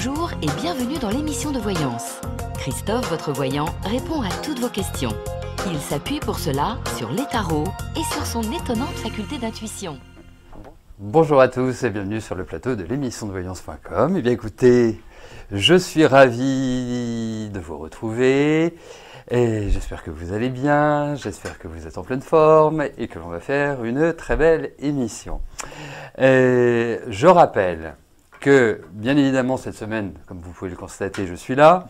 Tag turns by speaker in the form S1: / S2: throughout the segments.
S1: Bonjour et bienvenue dans l'émission de voyance. Christophe, votre voyant, répond à toutes vos questions. Il s'appuie pour cela sur les tarots et sur son étonnante faculté d'intuition.
S2: Bonjour à tous et bienvenue sur le plateau de l'émission de voyance.com. Eh bien écoutez, je suis ravi de vous retrouver et j'espère que vous allez bien, j'espère que vous êtes en pleine forme et que l'on va faire une très belle émission. Je rappelle que bien évidemment cette semaine, comme vous pouvez le constater, je suis là.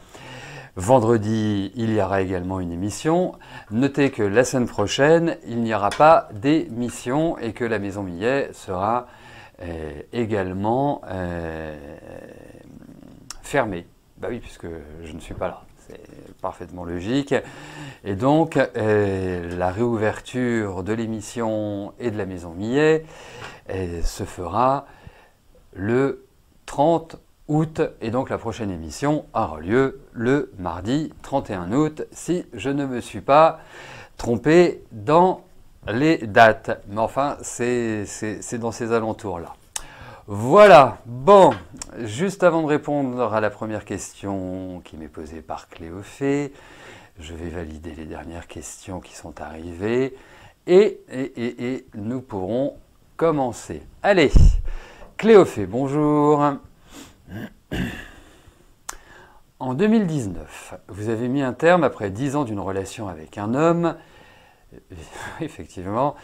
S2: Vendredi, il y aura également une émission. Notez que la semaine prochaine, il n'y aura pas d'émission et que la Maison Millet sera également fermée. Bah oui, puisque je ne suis pas là. C'est parfaitement logique. Et donc, la réouverture de l'émission et de la Maison Millet se fera le 30 août, et donc la prochaine émission aura lieu le mardi 31 août, si je ne me suis pas trompé dans les dates. Mais enfin, c'est dans ces alentours-là. Voilà, bon, juste avant de répondre à la première question qui m'est posée par Cléophée, je vais valider les dernières questions qui sont arrivées, et nous pourrons commencer. Allez, Cléophée, bonjour. En 2019, vous avez mis un terme après 10 ans d'une relation avec un homme. Effectivement,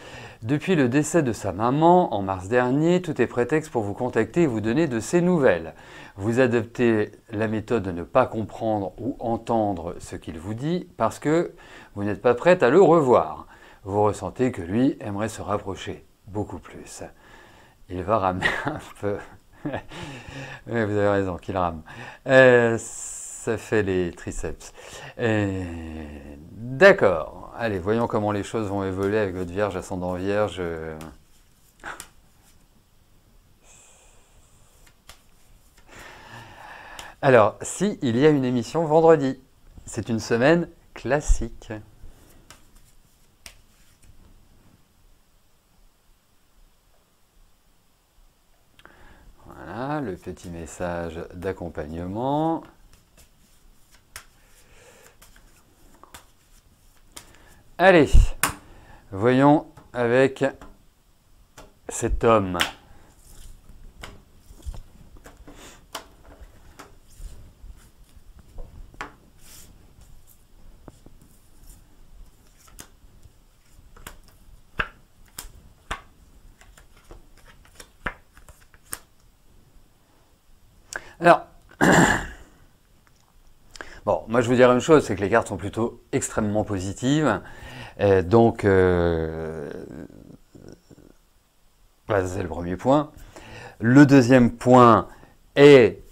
S2: depuis le décès de sa maman en mars dernier, tout est prétexte pour vous contacter et vous donner de ses nouvelles. Vous adoptez la méthode de ne pas comprendre ou entendre ce qu'il vous dit parce que vous n'êtes pas prête à le revoir. Vous ressentez que lui aimerait se rapprocher beaucoup plus. Il va ramer un peu. Oui, vous avez raison, qu'il rame. Ça fait les triceps. D'accord. Allez, voyons comment les choses vont évoluer avec votre Vierge, ascendant Vierge. Alors, si il y a une émission vendredi, c'est une semaine classique. Voilà, le petit message d'accompagnement. Allez, voyons avec cet homme. Alors, bon, moi je vous dirais une chose, c'est que les cartes sont plutôt extrêmement positives. Donc, voilà, c'est le premier point. Le deuxième point est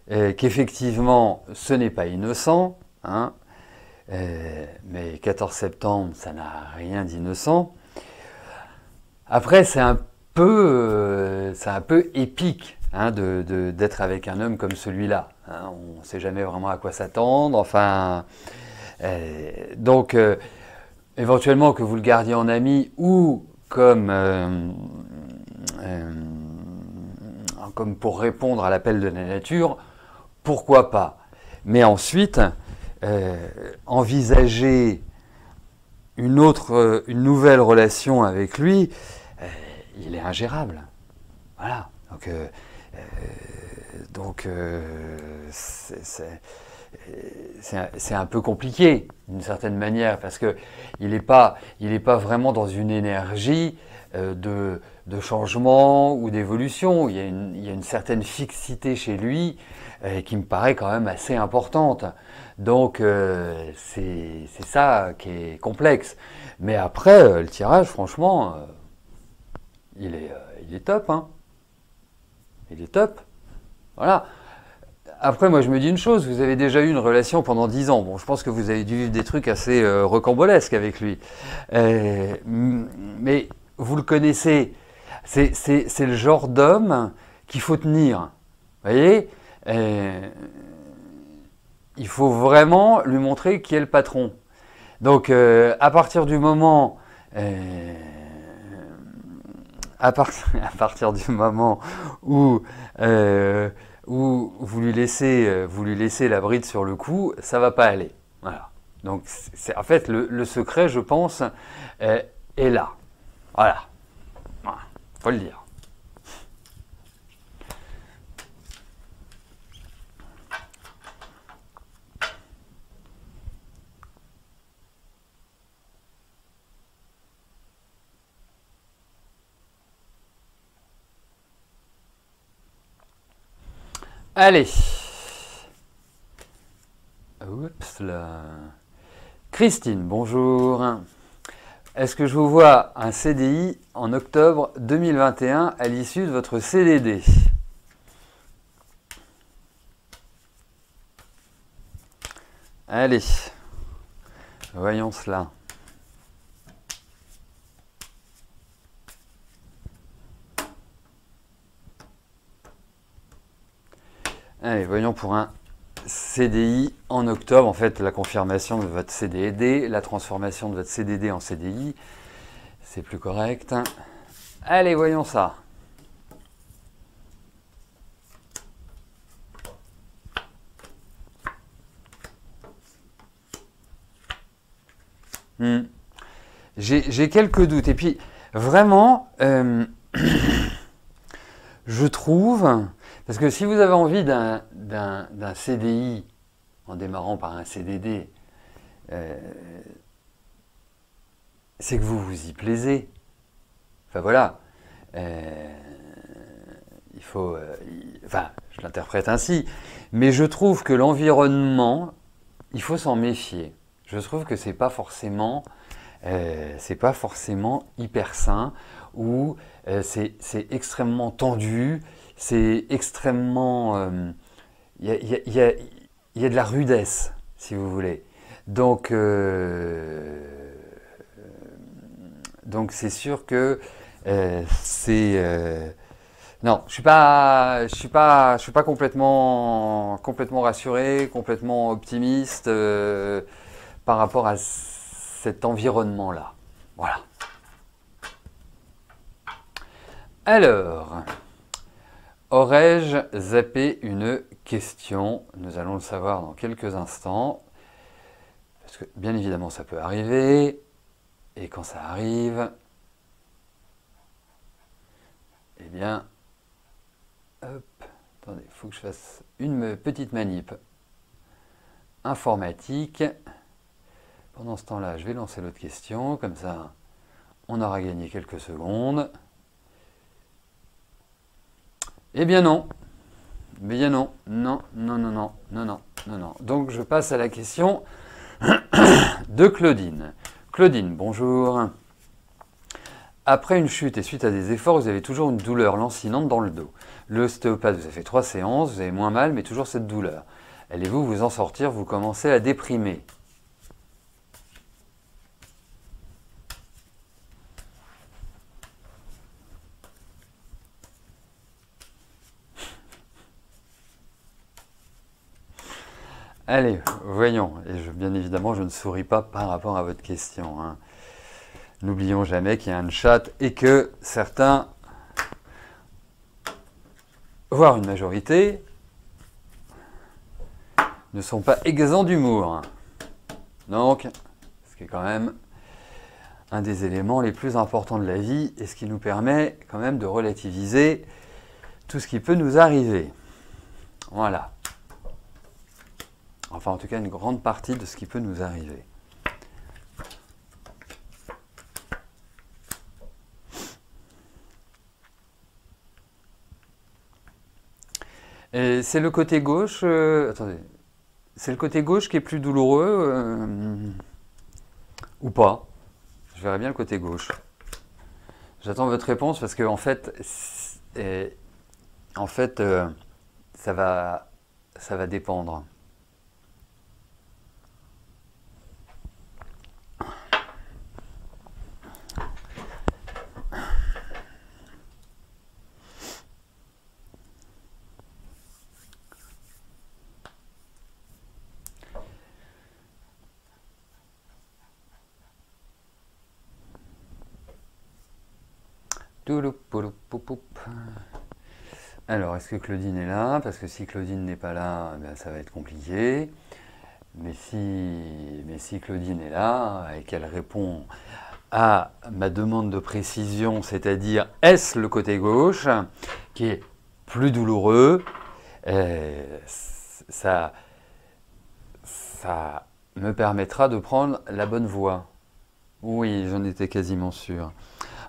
S2: qu'effectivement, ce n'est pas innocent. Hein, mais 14 septembre, ça n'a rien d'innocent. Après, c'est un peu épique. Hein, d'être avec un homme comme celui-là. Hein, on ne sait jamais vraiment à quoi s'attendre. Enfin, donc, éventuellement que vous le gardiez en ami ou comme pour répondre à l'appel de la nature, pourquoi pas. Mais ensuite, envisager une nouvelle relation avec lui, il est ingérable. Voilà. Donc, c'est un peu compliqué d'une certaine manière parce que il n'est pas vraiment dans une énergie de changement ou d'évolution. Il y a une certaine fixité chez lui qui me paraît quand même assez importante. Donc c'est ça qui est complexe. Mais après le tirage, franchement, il est top, hein. Il est top. Voilà. Après, moi, je me dis une chose. Vous avez déjà eu une relation pendant 10 ans. Bon, je pense que vous avez dû vivre des trucs assez rocambolesques avec lui. Mais vous le connaissez. C'est le genre d'homme qu'il faut tenir. Vous voyez, il faut vraiment lui montrer qui est le patron. Donc, à partir du moment... à partir du moment où vous lui lui laissez la bride sur le cou, ça va pas aller. Voilà. Donc, en fait, le secret, je pense, est là. Voilà. Voilà. Faut le dire. Allez. Oups là. Christine, bonjour. Est-ce que je vous vois un CDI en octobre 2021 à l'issue de votre CDD? Allez, voyons cela. Allez, voyons pour un CDI en octobre, en fait, la confirmation de votre CDD, la transformation de votre CDD en CDI, c'est plus correct. Allez, voyons ça. J'ai quelques doutes. Et puis, vraiment, je trouve, parce que si vous avez envie d'un CDI en démarrant par un CDD, c'est que vous vous y plaisez. Enfin voilà, il faut, enfin, je l'interprète ainsi, mais je trouve que l'environnement, il faut s'en méfier. Je trouve que c'est pas forcément hyper sain, ou c'est extrêmement tendu, c'est extrêmement, il y a de la rudesse, si vous voulez. Donc c'est sûr que c'est non, je suis pas complètement rassuré, complètement optimiste par rapport à cet environnement-là. Voilà. Alors, aurais-je zappé une question? Nous allons le savoir dans quelques instants. Parce que bien évidemment, ça peut arriver. Et quand ça arrive, eh bien, hop, attendez, il faut que je fasse une petite manip informatique. Pendant ce temps-là, je vais lancer l'autre question, comme ça, on aura gagné quelques secondes. Eh bien non, non. Donc je passe à la question de Claudine. Claudine, bonjour. Après une chute et suite à des efforts, vous avez toujours une douleur lancinante dans le dos. L'ostéopathe vous a fait 3 séances, vous avez moins mal, mais toujours cette douleur. Allez-vous vous en sortir? Vous commencez à déprimer. Allez, voyons. Et bien évidemment, je ne souris pas par rapport à votre question, hein. N'oublions jamais qu'il y a un chat et que certains, voire une majorité, ne sont pas exempts d'humour. Donc, ce qui est quand même un des éléments les plus importants de la vie et ce qui nous permet quand même de relativiser tout ce qui peut nous arriver. Voilà. Enfin, en tout cas, une grande partie de ce qui peut nous arriver. Et c'est le côté gauche. Attendez. C'est le côté gauche qui est plus douloureux ou pas? Je verrai bien le côté gauche. J'attends votre réponse parce que en fait, ça va dépendre. Alors, est-ce que Claudine est là? Parce que si Claudine n'est pas là, eh bien, ça va être compliqué. Mais si Claudine est là et qu'elle répond à ma demande de précision, c'est-à-dire est-ce le côté gauche, qui est plus douloureux, ça me permettra de prendre la bonne voie. Oui, j'en étais quasiment sûr.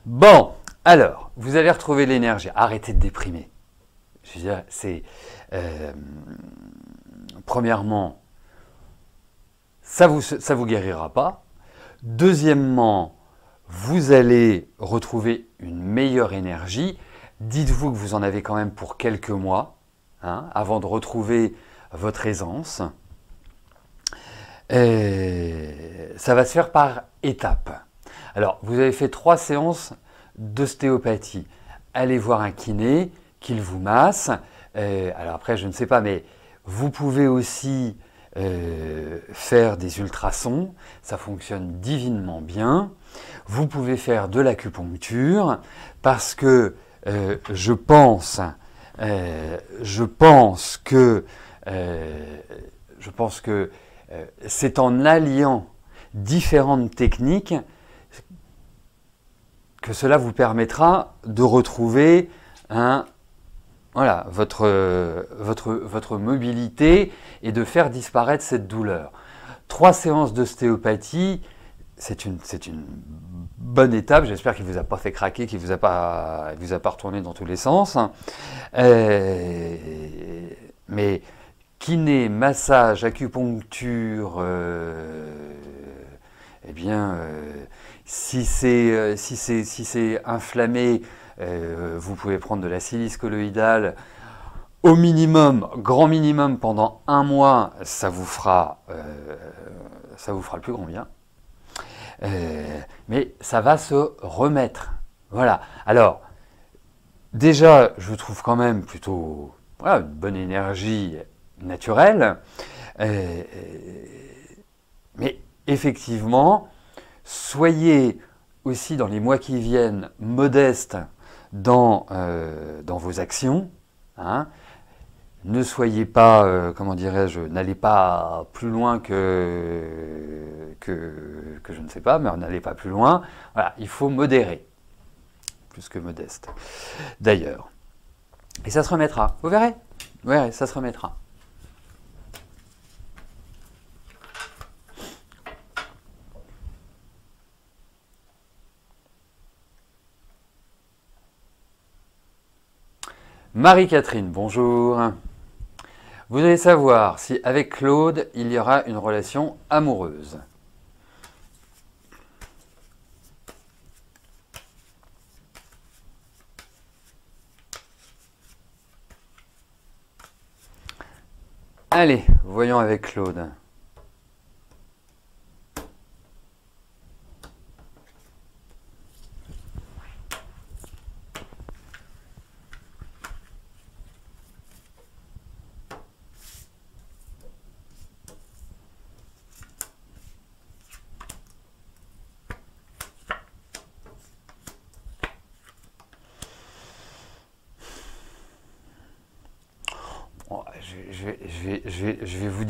S2: Bon, alors, vous allez retrouver l'énergie. Arrêtez de déprimer. Je veux dire, c'est... premièrement, ça vous guérira pas. Deuxièmement, vous allez retrouver une meilleure énergie. Dites-vous que vous en avez quand même pour quelques mois, hein, avant de retrouver votre aisance. Et ça va se faire par étapes. Alors, vous avez fait 3 séances d'ostéopathie. Allez voir un kiné, qu'il vous masse. Alors après, je ne sais pas, mais vous pouvez aussi faire des ultrasons. Ça fonctionne divinement bien. Vous pouvez faire de l'acupuncture parce que je pense que c'est en alliant différentes techniques que cela vous permettra de retrouver votre mobilité et de faire disparaître cette douleur. 3 séances d'ostéopathie, c'est une bonne étape. J'espère qu'il ne vous a pas fait craquer, qu'il ne vous a pas retourné dans tous les sens. Mais kiné, massage, acupuncture, si c'est inflammé, vous pouvez prendre de la silice colloïdale au minimum, grand minimum pendant 1 mois, ça vous fera le plus grand bien. Mais ça va se remettre. Voilà. Alors, déjà, je trouve quand même plutôt une bonne énergie naturelle. Mais effectivement, soyez aussi dans les mois qui viennent modestes dans vos actions. Hein. Ne soyez pas, n'allez pas plus loin que je ne sais pas, mais n'allez pas plus loin. Voilà, il faut modérer, plus que modeste, d'ailleurs. Et ça se remettra, vous verrez, ça se remettra. Marie-Catherine, bonjour. Vous devez savoir si avec Claude, il y aura une relation amoureuse. Allez, voyons avec Claude.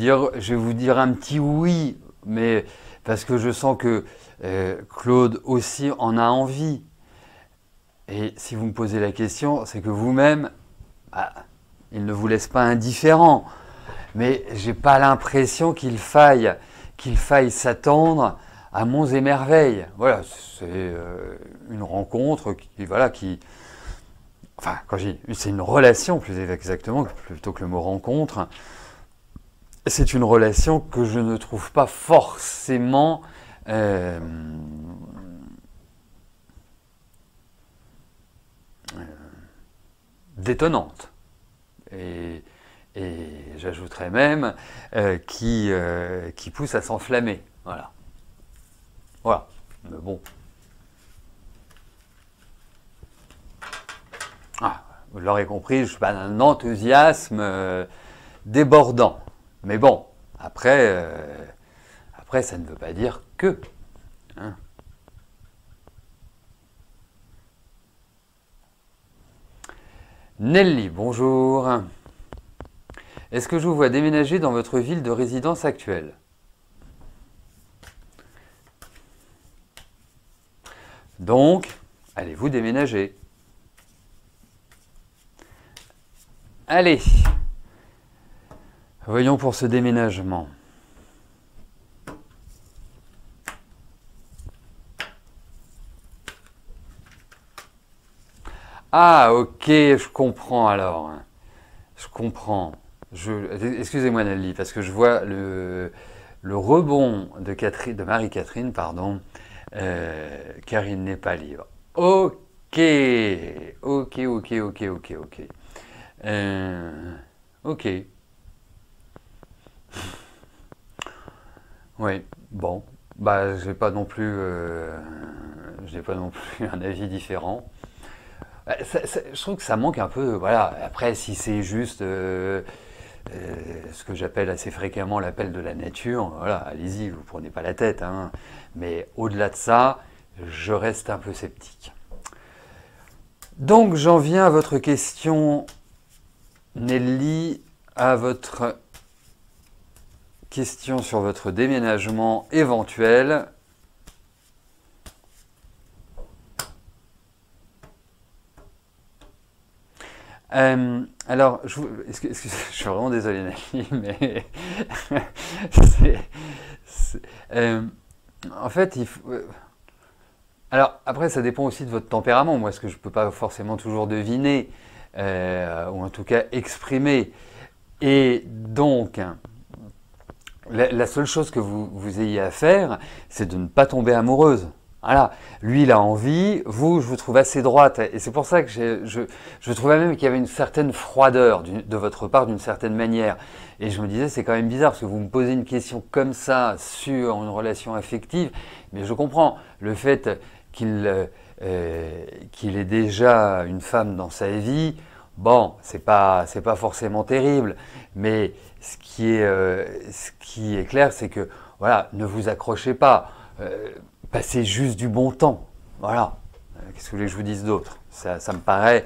S2: Je vais vous dire un petit oui, mais parce que je sens que Claude aussi en a envie. Et si vous me posez la question, c'est que vous-même, il ne vous laisse pas indifférent. Mais j'ai pas l'impression qu'il faille s'attendre à monts et merveilles. Voilà, c'est une rencontre quand je dis, c'est une relation plus exactement, plutôt que le mot rencontre. C'est une relation que je ne trouve pas forcément détonnante. Et j'ajouterais même qui pousse à s'enflammer. Voilà. Voilà. Mais bon. Vous l'aurez compris, je ne suis pas d'un enthousiasme débordant. Mais bon, après, ça ne veut pas dire que. Hein. Nelly, bonjour. Est-ce que je vous vois déménager dans votre ville de résidence actuelle? Donc, allez-vous déménager? Allez, voyons pour ce déménagement. Ah, ok, je comprends alors. Je comprends. Excusez-moi Nelly, parce que je vois le rebond de de Marie-Catherine, pardon, car il n'est pas libre. Ok, ok. Ok. Oui, bon, bah j'ai pas non plus un avis différent. Je trouve que ça manque un peu, voilà. Après, si c'est juste ce que j'appelle assez fréquemment l'appel de la nature, voilà, allez-y, vous prenez pas la tête, hein. Mais au-delà de ça, je reste un peu sceptique. Donc, j'en viens à votre question, Nelly, à votre question sur votre déménagement éventuel. Alors, je suis vraiment désolé, Nathalie, mais c'est- euh, en fait, alors après, ça dépend aussi de votre tempérament. Moi, ce que je peux pas forcément toujours deviner, ou en tout cas exprimer. Et donc, la seule chose que vous ayez à faire, c'est de ne pas tomber amoureuse. Voilà, lui il a envie, vous je vous trouve assez droite et c'est pour ça que je trouvais même qu'il y avait une certaine froideur de votre part d'une certaine manière et je me disais c'est quand même bizarre parce que vous me posez une question comme ça sur une relation affective mais je comprends le fait qu'il ait déjà une femme dans sa vie, bon c'est pas forcément terrible mais ce qui est clair c'est que voilà ne vous accrochez pas. Passez juste du bon temps. Voilà. Qu'est-ce que vous voulez que je vous dise d'autre? Ça me paraît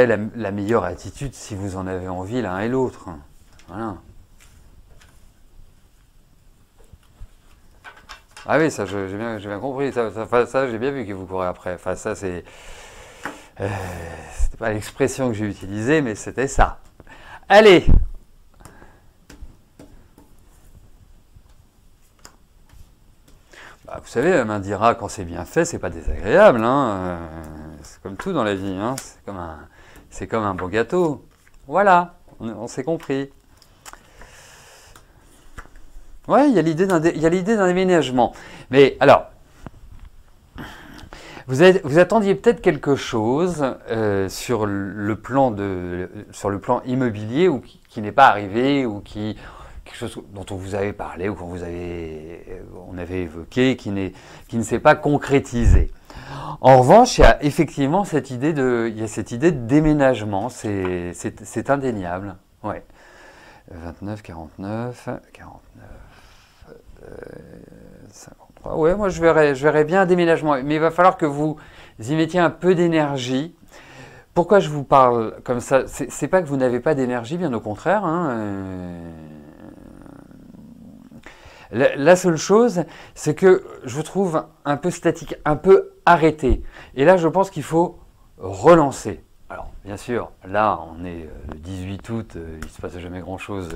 S2: la meilleure attitude si vous en avez envie l'un et l'autre. Voilà. Ah oui, ça j'ai bien compris. Ça j'ai bien vu que vous courez après. Enfin, ça c'était pas l'expression que j'ai utilisée, mais c'était ça. Allez, bah, vous savez, m'indira quand c'est bien fait, c'est pas désagréable. Hein. C'est comme tout dans la vie. Hein. C'est comme un beau gâteau. Voilà, on s'est compris. Ouais, il y a l'idée d'un déménagement. Mais alors, vous attendiez peut-être quelque chose sur le plan immobilier ou qui n'est pas arrivé ou quelque chose dont on vous avait parlé ou on avait évoqué qui ne s'est pas concrétisé. En revanche, il y a effectivement il y a cette idée de déménagement, c'est indéniable. Ouais. 29, 49, 53. Ouais, moi je verrais bien un déménagement, mais il va falloir que vous y mettiez un peu d'énergie. Pourquoi je vous parle comme ça? C'est pas que vous n'avez pas d'énergie, bien au contraire. Hein, la seule chose, c'est que je vous trouve un peu statique, un peu arrêté. Et là, je pense qu'il faut relancer. Alors, bien sûr, là, on est le 18 août, il ne se passe jamais grand-chose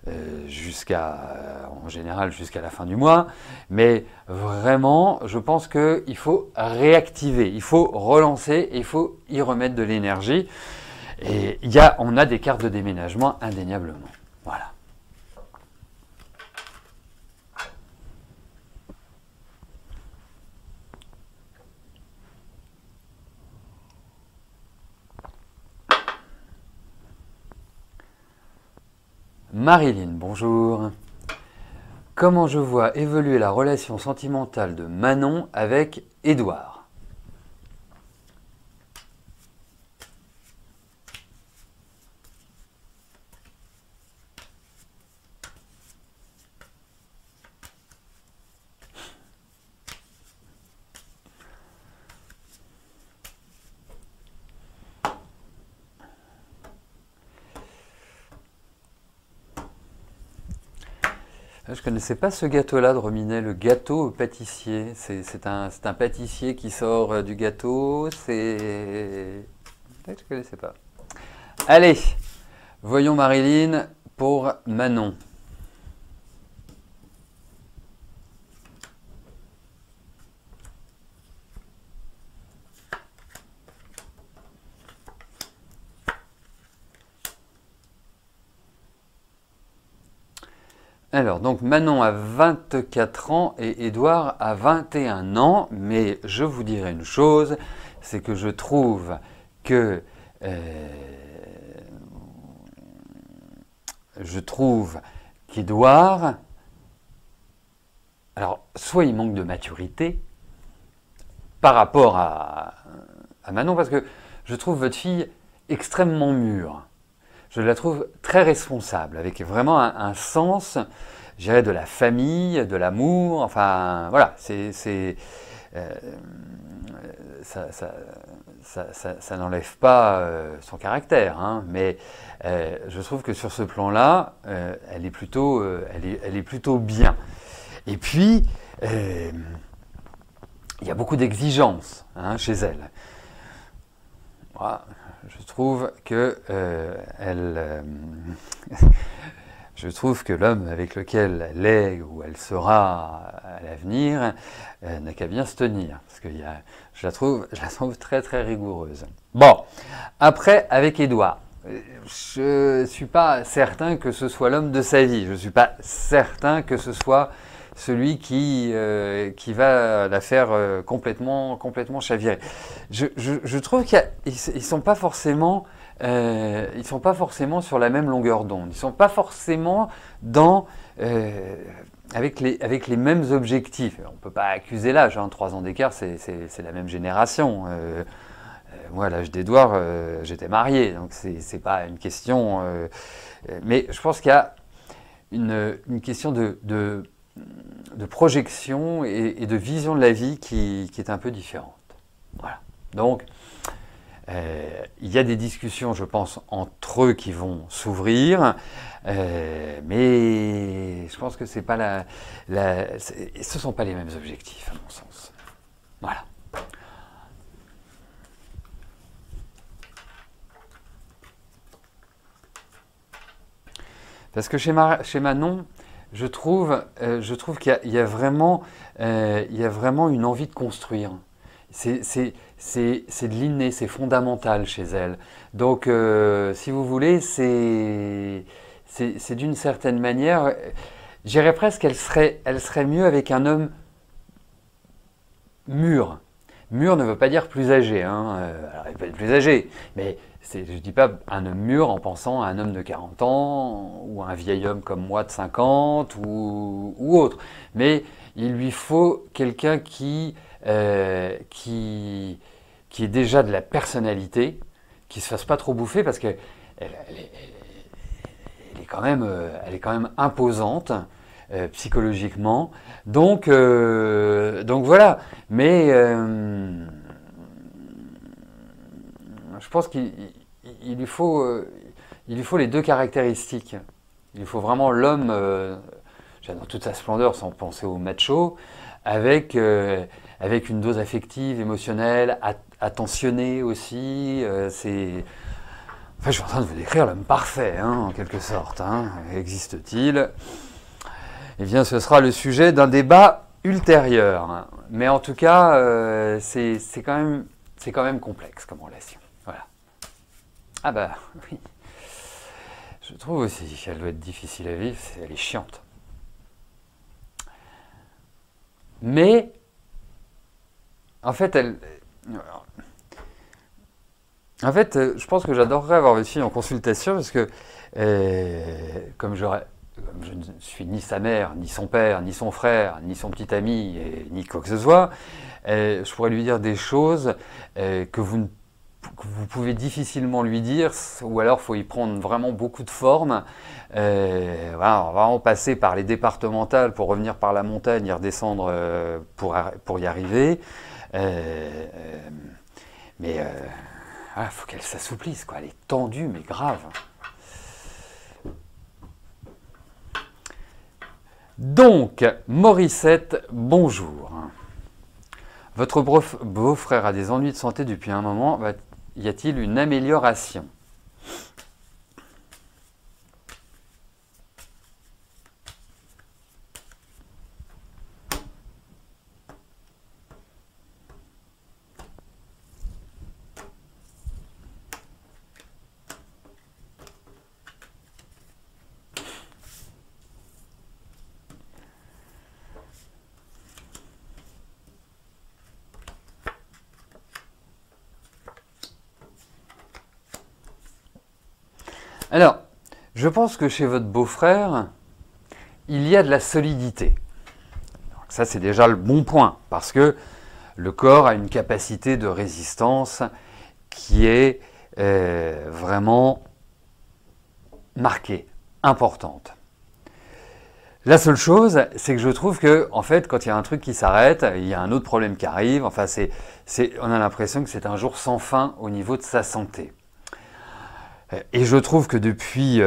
S2: en général, jusqu'à la fin du mois. Mais vraiment, je pense qu'il faut réactiver, il faut relancer, il faut y remettre de l'énergie. Et on a des cartes de déménagement indéniablement. Voilà. Marilyn, bonjour. Comment je vois évoluer la relation sentimentale de Manon avec Édouard? Je ne connaissais pas ce gâteau-là de Rominet, le gâteau au pâtissier. C'est un pâtissier qui sort du gâteau. Je ne connaissais pas. Allez, voyons Marilyn pour Manon. Alors, donc Manon a 24 ans et Édouard a 21 ans, mais je vous dirai une chose, c'est que je trouve que qu'Édouard, alors soit il manque de maturité par rapport à Manon, parce que je trouve votre fille extrêmement mûre. Je la trouve très responsable, avec vraiment un sens, je dirais, de la famille, de l'amour, enfin, voilà, ça n'enlève pas son caractère, hein, mais je trouve que sur ce plan-là, elle est plutôt bien. Et puis, il y a beaucoup d'exigences chez elle. Voilà. Je trouve que je trouve que l'homme avec lequel elle est ou elle sera à l'avenir n'a qu'à bien se tenir, parce que je la trouve très très rigoureuse. Bon, après avec Édouard, je suis pas certain que ce soit l'homme de sa vie. Je suis pas certain que ce soit celui qui va la faire complètement chavirer. Je trouve qu'ils sont pas forcément sur la même longueur d'onde. Ils sont pas forcément avec les mêmes objectifs. On peut pas accuser l'âge. 3 ans d'écart, c'est la même génération. Moi, à l'âge d'Édouard, j'étais marié, donc c'est pas une question. Mais je pense qu'il y a une question de projection et de vision de la vie qui est un peu différente. Voilà. Donc, il y a des discussions, je pense, entre eux qui vont s'ouvrir, mais je pense que c'est pas ce sont pas les mêmes objectifs, à mon sens. Voilà. Parce que chez Manon, je trouve qu'il y a vraiment une envie de construire. C'est de l'inné, c'est fondamental chez elle. Donc, si vous voulez, c'est d'une certaine manière, je dirais presque qu'elle serait mieux avec un homme mûr. Mûr ne veut pas dire plus âgé, hein. Alors, il peut être plus âgé, mais je ne dis pas un homme mûr en pensant à un homme de 40 ans ou un vieil homme comme moi de 50 ou autre. Mais il lui faut quelqu'un qui ait déjà de la personnalité, qui ne se fasse pas trop bouffer parce qu'elle est quand même imposante psychologiquement. Donc voilà. Mais je pense qu'il lui faut les deux caractéristiques. Il faut vraiment l'homme dans toute sa splendeur, sans penser au macho, avec une dose affective, émotionnelle, attentionnée aussi. Enfin, je suis en train de vous décrire l'homme parfait, en quelque sorte. Existe-t-il? Eh bien, ce sera le sujet d'un débat ultérieur. Mais en tout cas, c'est quand même complexe comme relation. Voilà. Ah bah oui. Je trouve aussi qu'elle doit être difficile à vivre, elle est chiante. Mais, en fait, je pense que j'adorerais avoir votre fille en consultation parce que, comme je ne suis ni sa mère, ni son père, ni son frère, ni son petit ami, ni quoi que ce soit, je pourrais lui dire des choses que vous pouvez difficilement lui dire, ou alors il faut y prendre vraiment beaucoup de forme. Voilà, on va vraiment passer par les départementales pour revenir par la montagne et redescendre pour y arriver. Mais il faut qu'elle s'assouplisse, quoi. Elle est tendue, mais grave. Donc, Morissette, bonjour. Votre beau-frère a des ennuis de santé depuis un moment. Y a-t-il une amélioration? Alors, je pense que chez votre beau-frère, il y a de la solidité. Donc ça, c'est déjà le bon point, parce que le corps a une capacité de résistance qui est vraiment marquée, importante. La seule chose, c'est que je trouve que, en fait, quand il y a un truc qui s'arrête, il y a un autre problème qui arrive. Enfin, on a l'impression que c'est un jour sans fin au niveau de sa santé. Et je trouve que depuis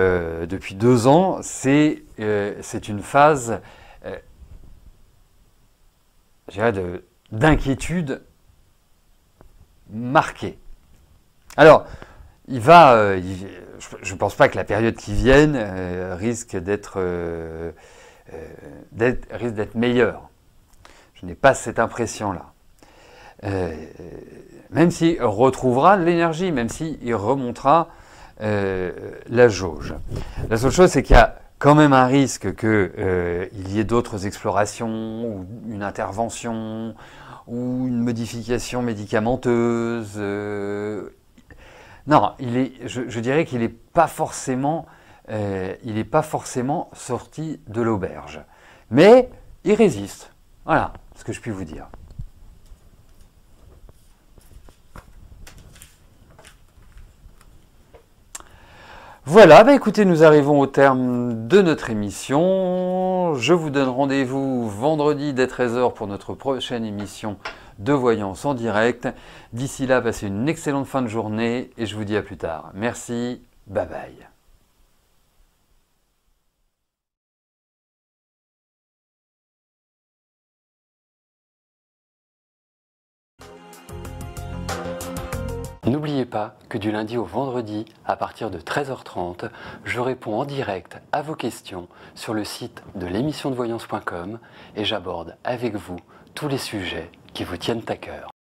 S2: 2 ans, c'est une phase, je dirais, d'inquiétude marquée. Alors, je ne pense pas que la période qui vienne risque d'être meilleure. Je n'ai pas cette impression-là. Même s'il retrouvera l'énergie, même s'il remontera la jauge. La seule chose, c'est qu'il y a quand même un risque qu'il y ait d'autres explorations, ou une intervention, ou une modification médicamenteuse. Non, je dirais qu'il n'est pas forcément sorti de l'auberge. Mais il résiste. Voilà ce que je puis vous dire. Voilà, écoutez, nous arrivons au terme de notre émission. Je vous donne rendez-vous vendredi dès 13 h pour notre prochaine émission de Voyance en direct. D'ici là, passez une excellente fin de journée et je vous dis à plus tard. Merci, bye bye. N'oubliez pas que du lundi au vendredi, à partir de 13h30, je réponds en direct à vos questions sur le site de l'émissiondevoyance.com et j'aborde avec vous tous les sujets qui vous tiennent à cœur.